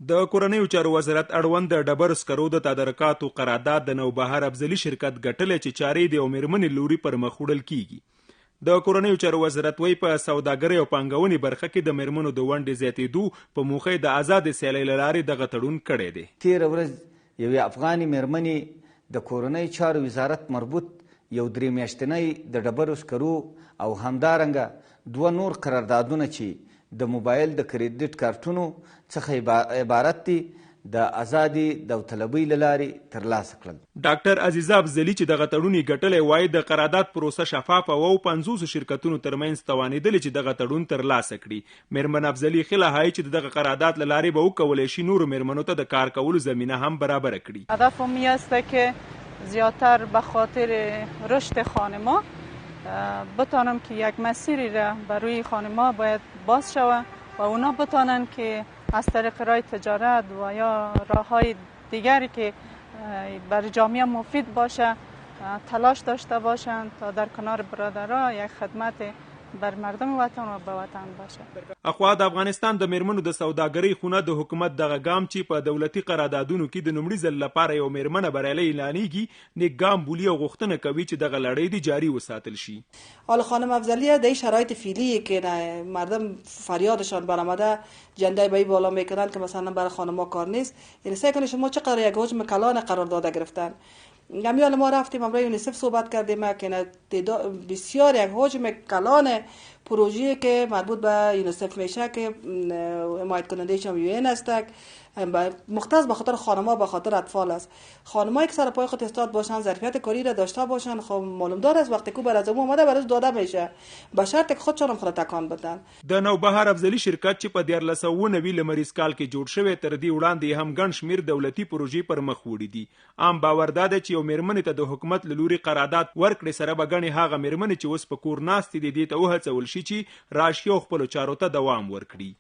د کورنیو چارو وزارت اړوند د ډبرو سکرو د تدارکاتو قرارداد د نوبهار افضلي شرکت ګټلې چې چارې د یو مېرمنې لوري پر مخ وړل کیږي. د کورنیو چارو وزارت وایي په سوداګرۍ او پانګونې برخه کې د مېرمنو د ونډې زیاتېدو په موخه د آزاد سیالۍ له لارې دغه تړون کړی دی. تېره ورځ یوې افغانې مېرمنې د کورنیو چارو وزارت مربوط یو 3 میاشتنی د ډبرو سکرو او همدارنګه 2 نور قراردادونه چې د موبایل د کریډټ کارتونو څخه عبارت دي د ازادي داوطلبۍ له لارې ترلاسه کړل. ډاکټر عزیزه افضلي چې دغه تړون یې ګټلی وایي د قرارداد پروسه شفافه او 50 شرکتونو ترمنځ توانېدلې چې دغه تړون ترلاسه کړي. مېرمن افضلي خلا هایي چې دغه قرارداد له لارې به وکولی شي نورو مېرمنو ته د کار کولو زمینه هم برابره کړي. هدفم این است که زیادتر به خاطر رشد خانم‌ها بتانم که یک مسیری را برای خانم‌ها باید باز شود و اونا بتانن که از طریق راه تجارت و یا راه‌های دیگری که برای جامعه مفید باشه تلاش داشته باشند تا در کنار برادرها یک خدمت بر مردم وطن و به وطن باشه. اخوا د افغانستان د مېرمنو د سوداګرۍ خونه د حکومت دغه ګام چې په دولتي قراردادونو کې د لومړي ځل لپاره یو مېرمنه بریالۍ اعلانېږي نیک ګام بولي او غوښتنه کوي چې دغه لړۍ دې جاري وساتل شي. حالا خانم افضلیه در شرایط فعلی که مردم فریادشان برآمده جنده به بالا میکنند که مثلا برای خانم‌ها کار نیست، یعنی سعی کنید شما چقدر یک حجم کلان قرارداد گرفتن. گمیال ما رفتیم امروز یونیسف صحبت کردیم که بسیار یک حجم کلان پروژه‌ای که مربوط به یونیسف میشه که حمایت کننده‌اش هم UN است مختص به خاطر خانم‌ها به خاطر اطفال است. خانم‌هایی که سر پای خود استاد باشن ظرفیت کاری را داشته باشن خب معلوم دار است وقتی که بر از اومده برای داده میشه به شرط که خودشان هم خود تکان بدن. د نوبهار افضلي شرکت چې په 1490 لمریز کال کې جوړ شوی تر دې وړاندې هم ګڼ شمېر دولتي پروژې پر مخ وړي دي. عام باور دا دی چې یو مېرمنې ته د حکومت له لوري قرارداد ورکړې سره به ګڼې هغه مېرمنې چې اوس په کور ناستې دي دې ته وهڅول شي چې راشي او خپلو چارو ته دوام ورکړي.